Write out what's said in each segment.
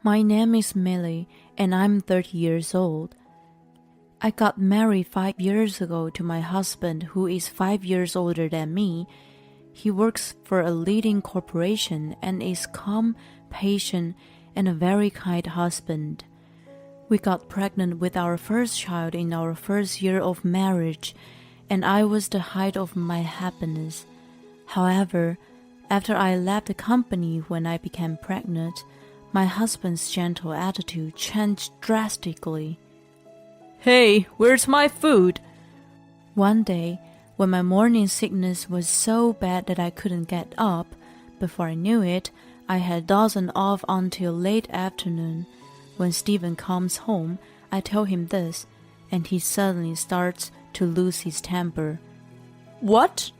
My name is Millie, and I'm 30 years old. I got married 5 years ago to my husband, who is 5 years older than me. He works for a leading corporation and is calm, patient, and a very kind husband. We got pregnant with our first child in our first year of marriage, and I was the height of my happiness. However, after I left the company when I became pregnant, my husband's gentle attitude changed drastically. "Hey, where's my food?" One day, when my morning sickness was so bad that I couldn't get up, before I knew it, I had dozed off until late afternoon. When Stephen comes home, I tell him this, and he suddenly starts to lose his temper. "What?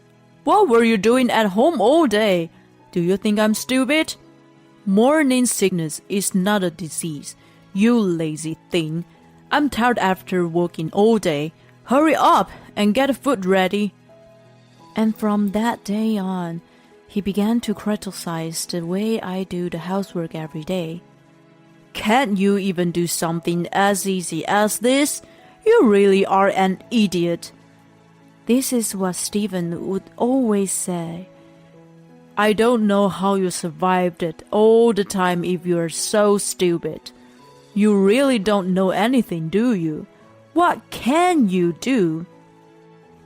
What were you doing at home all day? Do you think I'm stupid? Morning sickness is not a disease, you lazy thing. I'm tired after working all day. Hurry up and get food ready." And from that day on, he began to criticize the way I do the housework every day. "Can't you even do something as easy as this? You really are an idiot." This is what Stephen would always say. "I don't know how you survived it all the time if you're so stupid. You really don't know anything, do you? What can you do?"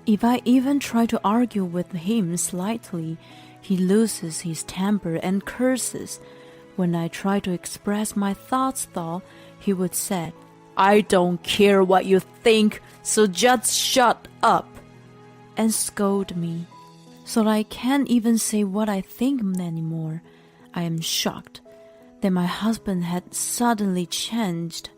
If I even try to argue with him slightly, he loses his temper and curses. When I try to express my thoughts, though, he would say, "I don't care what you think, so just shut up," and scold me. So I can't even say what I think anymore. I am shocked that my husband had suddenly changed.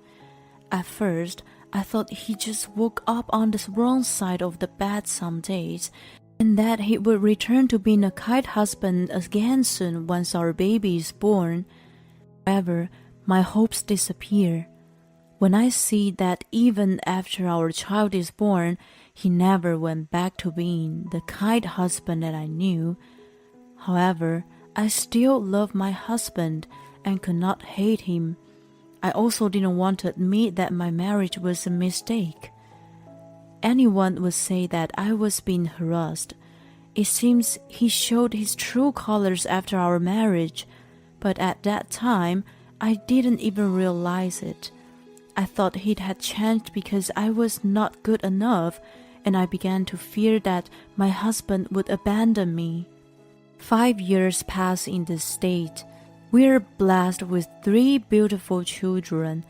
At first, I thought he just woke up on the wrong side of the bed some days, and that he would return to being a kind husband again soon once our baby is born. However, my hopes disappear when I see that even after our child is born, he never went back to being the kind husband that I knew. However, I still love my husband and could not hate him. I also didn't want to admit that my marriage was a mistake. Anyone would say that I was being harassed. It seems he showed his true colors after our marriage, but at that time, I didn't even realize it. I thought he had changed because I was not good enough, and I began to fear that my husband would abandon me. 5 years pass in this state. We're blessed with 3 beautiful children,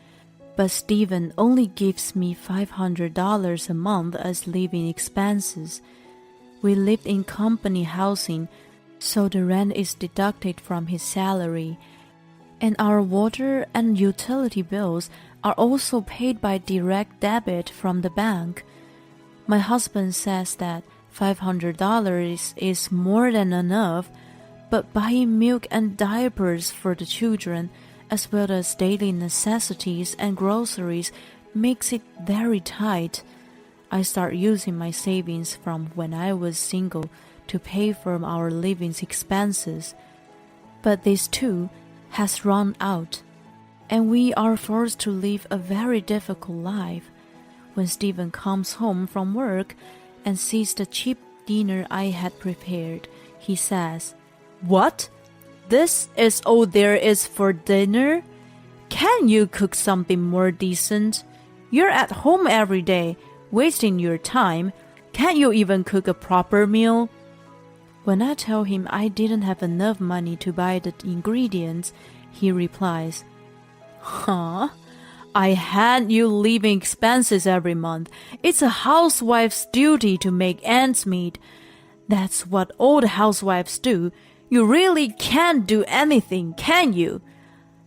but Stephen only gives me $500 a month as living expenses. We lived in company housing, so the rent is deducted from his salary, and our water and utility bills are also paid by direct debit from the bank. My husband says that $500 is more than enough, but buying milk and diapers for the children, as well as daily necessities and groceries, makes it very tight. I start using my savings from when I was single to pay for our living expenses. But this too has run out, and we are forced to live a very difficult life. When Stephen comes home from work and sees the cheap dinner I had prepared, he says, "What? This is all there is for dinner? Can you cook something more decent? You're at home every day, wasting your time. Can't you even cook a proper meal?" When I tell him I didn't have enough money to buy the ingredients, he replies, "Huh? I hand you living expenses every month. It's a housewife's duty to make ends meet. That's what all the housewives do. You really can't do anything, can you?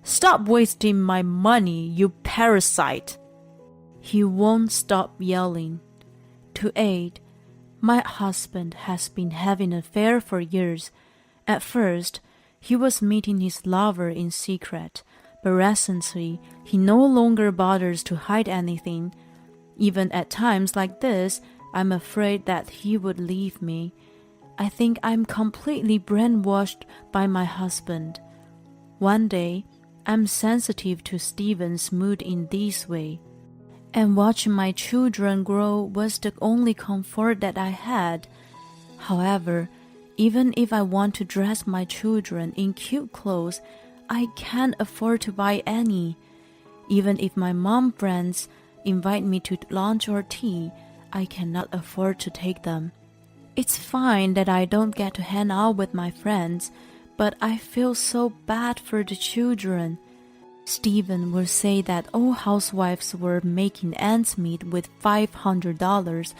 Stop wasting my money, you parasite." He won't stop yelling. To aid, my husband has been having an affair for years. At first, he was meeting his lover in secret, but recently, he no longer bothers to hide anything. Even at times like this, I'm afraid that he would leave me. I think I'm completely brainwashed by my husband. One day, I'm sensitive to Steven's mood in this way, and watching my children grow was the only comfort that I had. However, even if I want to dress my children in cute clothes, I can't afford to buy any. Even if my mom friends invite me to lunch or tea, I cannot afford to take them. It's fine that I don't get to hang out with my friends, but I feel so bad for the children. Stephen will say that all housewives were making ends meet with $500,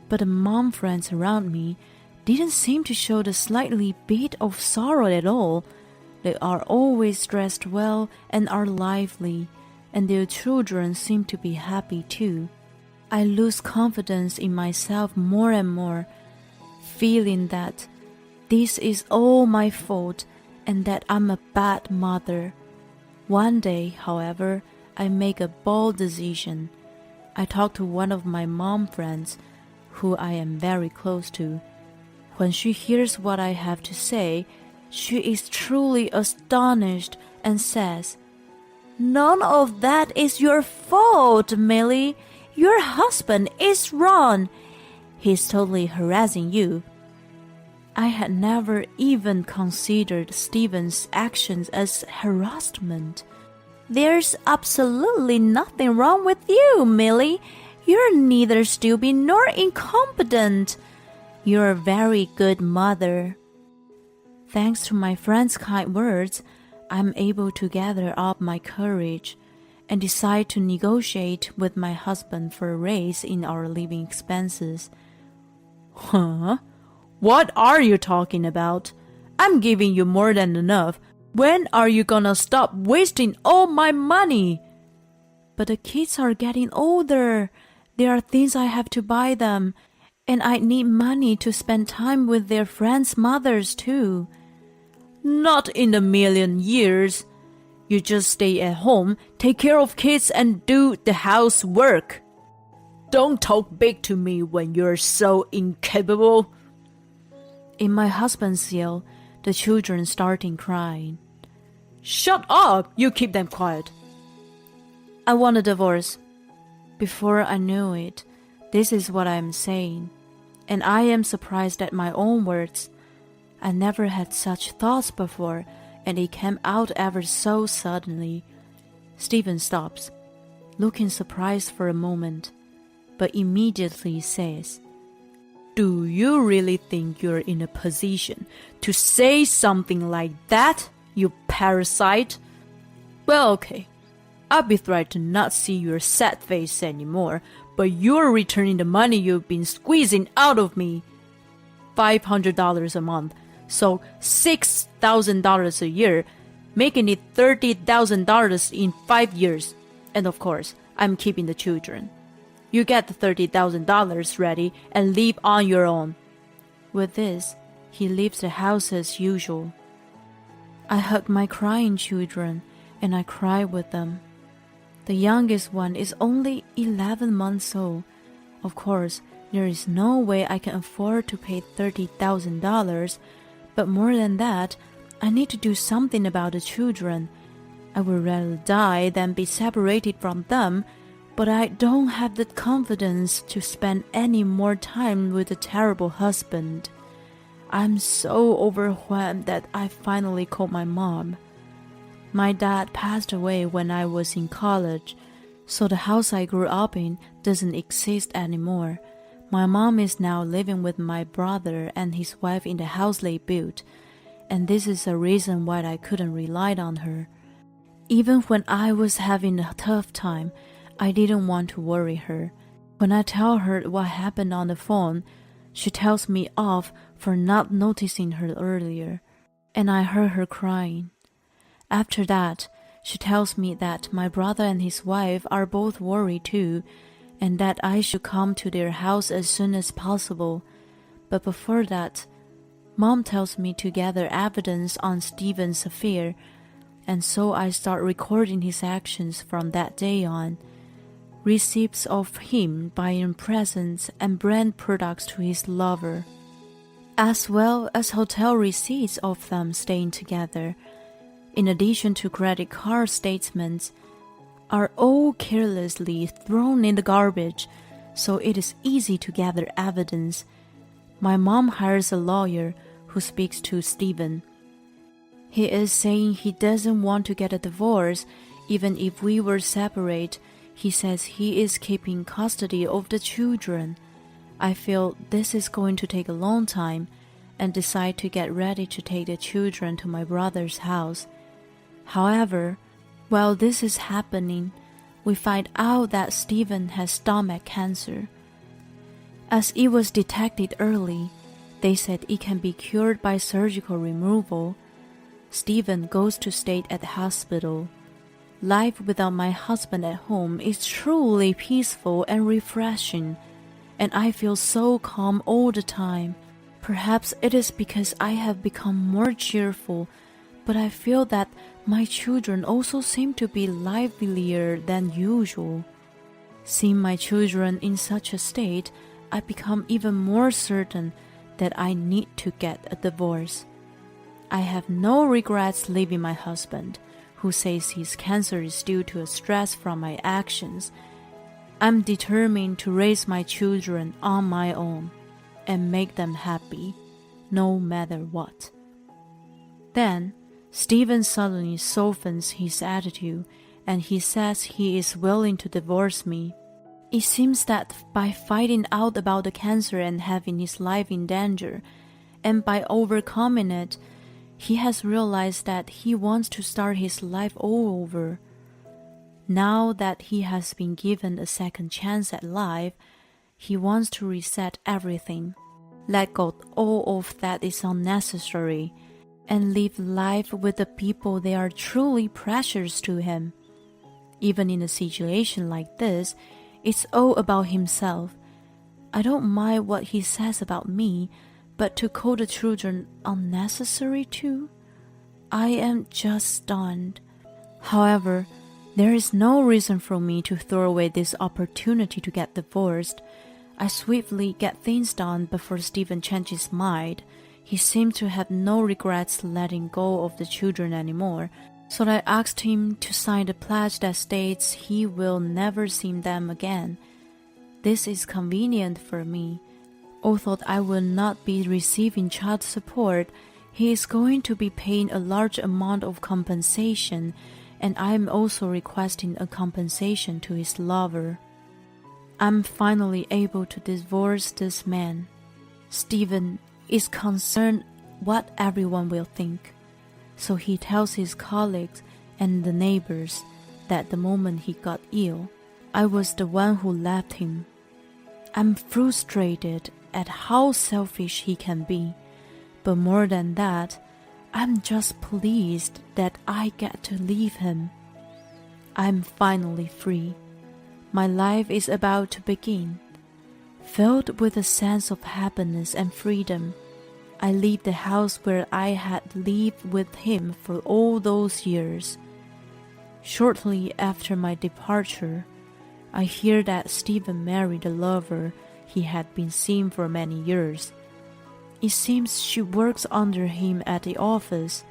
but the mom friends around me didn't seem to show the slightly bit of sorrow at all. They are always dressed well and are lively, and their children seem to be happy too. I lose confidence in myself more and more, feeling that this is all my fault and that I'm a bad mother. One day, however, I make a bold decision. I talk to one of my mom friends, who I am very close to. When she hears what I have to say, she is truly astonished and says, "None of that is your fault, Millie. Your husband is wrong. He's totally harassing you." I had never even considered Stephen's actions as harassment. "There's absolutely nothing wrong with you, Millie. You're neither stupid nor incompetent. You're a very good mother." Thanks to my friend's kind words, I'm able to gather up my courage and decide to negotiate with my husband for a raise in our living expenses. "Huh? What are you talking about? I'm giving you more than enough. When are you gonna stop wasting all my money?" "But the kids are getting older. There are things I have to buy them, and I need money to spend time with their friends' mothers too." "Not in a million years. You just stay at home, take care of kids, and do the housework. Don't talk big to me when you're so incapable." In my husband's yell, the children started crying. "Shut up! You keep them quiet." I want a divorce. Before I knew it, this is what I am saying, and I am surprised at my own words. I never had such thoughts before, and it came out ever so suddenly. Stephen stops, looking surprised for a moment, but immediately says, "Do you really think you're in a position to say something like that, you parasite? Well, okay, I'll be thrilled to not see your sad face anymore, but you're returning the money you've been squeezing out of me. $500 a month, so $6,000 a year, making it $30,000 in 5 years. And of course, I'm keeping the children. You get the $30,000 ready and leave on your own." With this, he leaves the house as usual. I hug my crying children, and I cry with them. The youngest one is only 11 months old. Of course, there is no way I can afford to pay $30,000, but more than that, I need to do something about the children. I would rather die than be separated from them, but I don't have the confidence to spend any more time with a terrible husband. I'm so overwhelmed that I finally called my mom. My dad passed away when I was in college, so the house I grew up in doesn't exist anymore. My mom is now living with my brother and his wife in the house they built, and this is a reason why I couldn't rely on her. Even when I was having a tough time, I didn't want to worry her. When I tell her what happened on the phone, she tells me off for not noticing her earlier, and I heard her crying. After that, she tells me that my brother and his wife are both worried too, and that I should come to their house as soon as possible. But before that, Mom tells me to gather evidence on Stephen's affair, and so I start recording his actions from that day on. Receipts of him buying presents and brand products to his lover, as well as hotel receipts of them staying together. in addition to credit card statements, are all carelessly thrown in the garbage, so it is easy to gather evidence. My mom hires a lawyer who speaks to Stephen. He is saying he doesn't want to get a divorce, even if we were separate. He says he is keeping custody of the children. I feel this is going to take a long time and decide to get ready to take the children to my brother's house. However, while this is happening, we find out that Stephen has stomach cancer. As it was detected early, they said it can be cured by surgical removal. Stephen goes to stay at the hospital. Life without my husband at home is truly peaceful and refreshing, and I feel so calm all the time. Perhaps it is because I have become more cheerful, but I feel that my children also seem to be livelier than usual. Seeing my children in such a state, I become even more certain that I need to get a divorce. I have no regrets leaving my husband, who says his cancer is due to a stress from my actions. I'm determined to raise my children on my own and make them happy, no matter what. Then, Stephen suddenly softens his attitude and he says he is willing to divorce me. It seems that by finding out about the cancer and having his life in danger, and by overcoming it, he has realized that he wants to start his life all over. Now that he has been given a second chance at life, he wants to reset everything, let go all of that is unnecessary, and live life with the people that are truly precious to him. Even in a situation like this, it's all about himself. I don't mind what he says about me, but to call the children unnecessary too? I am just stunned. However, there is no reason for me to throw away this opportunity to get divorced. I swiftly get things done before Stephen changes his mind. He seemed to have no regrets letting go of the children anymore, so I asked him to sign the pledge that states he will never see them again. This is convenient for me. Although I will not be receiving child support, he is going to be paying a large amount of compensation, and I am also requesting a compensation to his lover. I'm finally able to divorce this man. Stephen is concerned what everyone will think, so he tells his colleagues and the neighbors that the moment he got ill, I was the one who left him. I'm frustrated at how selfish he can be, but more than that, I'm just pleased that I get to leave him. I'm finally free. My life is about to begin. Filled with a sense of happiness and freedom, I leave the house where I had lived with him for all those years. Shortly after my departure, I hear that Stephen married a lover he had been seeing for many years. It seems she works under him at the office.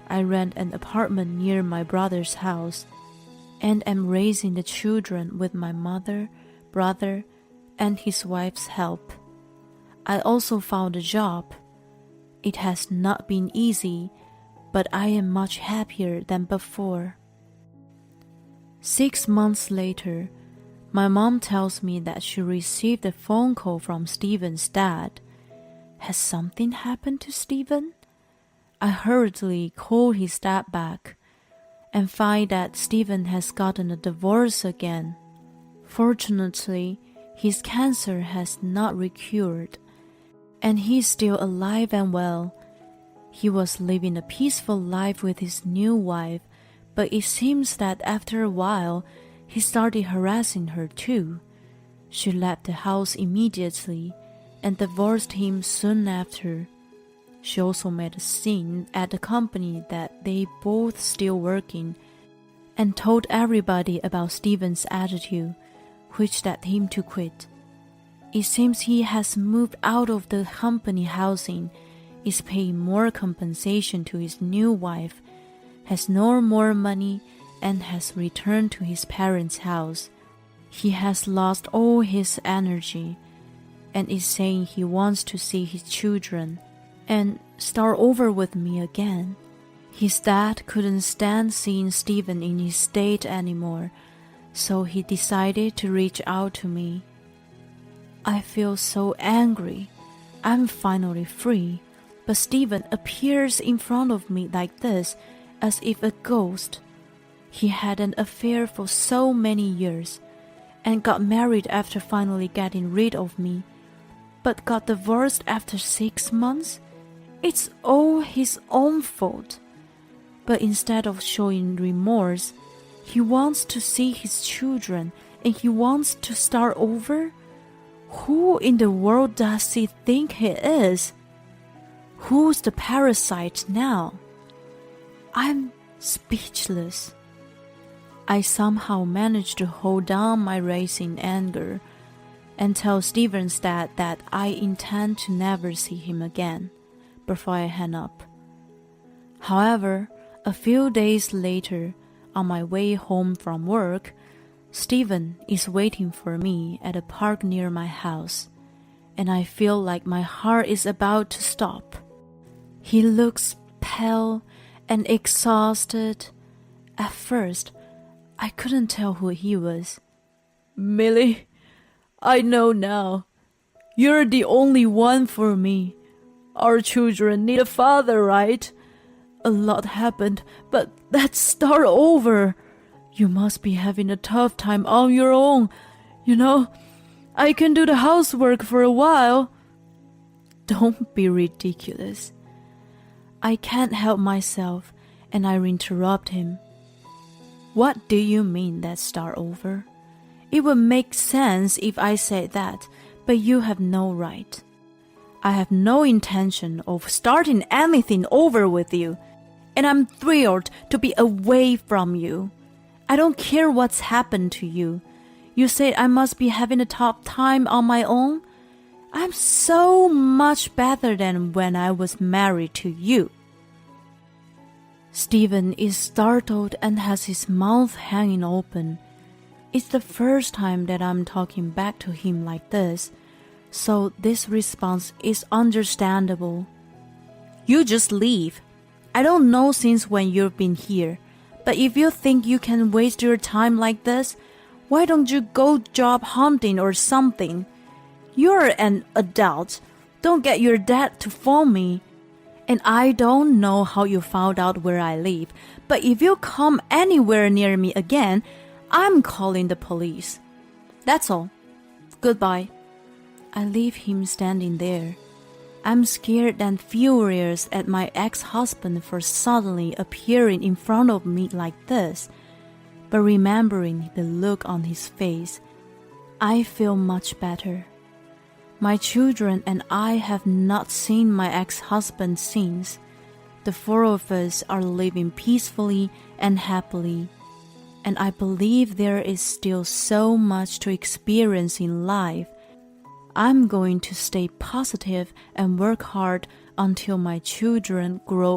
I rent an apartment near my brother's house and am raising the children with my mother, brother, and his wife's help. I also found a job. It has not been easy, but I am much happier than before. 6 months later, my mom tells me that she received a phone call from Stephen's dad. Has something happened to Stephen? I hurriedly call his dad back and find that Stephen has gotten a divorce again. Fortunately, his cancer has not recurred, and he is still alive and well. He was living a peaceful life with his new wife, but it seems that after a while, he started harassing her too. She left the house immediately and divorced him soon after. She also made a scene at the company that they both still working and told everybody about Stephen's attitude, which led him to quit. It seems he has moved out of the company housing, is paying more compensation to his new wife, has no more money, and has returned to his parents' house. He has lost all his energy and is saying he wants to see his children and start over with me again. His dad couldn't stand seeing Stephen in his state anymore, so he decided to reach out to me. I feel so angry. I'm finally free, but Stephen appears in front of me like this, as if a ghost. He had an affair for so many years and got married after finally getting rid of me, but got divorced after 6 months? It's all his own fault. But instead of showing remorse, he wants to see his children and he wants to start over? Who in the world does he think he is? Who's the parasite now? I'm speechless. I somehow managed to hold down my racing anger and tell Stephen's dad that I intend to never see him again before I hang up. However, a few days later, on my way home from work, Stephen is waiting for me at a park near my house, and I feel like my heart is about to stop. He looks pale and exhausted. At first, I couldn't tell who he was. "Millie, I know now. You're the only one for me. Our children need a father, right? A lot happened, but let's start over. You must be having a tough time on your own. You know, I can do the housework for a while." Don't be ridiculous. I can't help myself, and I interrupt him. What do you mean that start over? It would make sense if I said that, but you have no right. I have no intention of starting anything over with you, and I'm thrilled to be away from you. I don't care what's happened to you. You said I must be having a tough time on my own? I'm so much better than when I was married to you. Stephen is startled and has his mouth hanging open. It's the first time that I'm talking back to him like this, so this response is understandable. You just leave. I don't know since when you've been here, but if you think you can waste your time like this, why don't you go job hunting or something? You're an adult. Don't get your dad to phone me. And I don't know how you found out where I live, but if you come anywhere near me again, I'm calling the police. That's all. Goodbye. I leave him standing there. I'm scared and furious at my ex-husband for suddenly appearing in front of me like this, but remembering the look on his face, I feel much better. My children and I have not seen my ex-husband since. The 4 of us are living peacefully and happily, and I believe there is still so much to experience in life. I'm going to stay positive and work hard until my children grow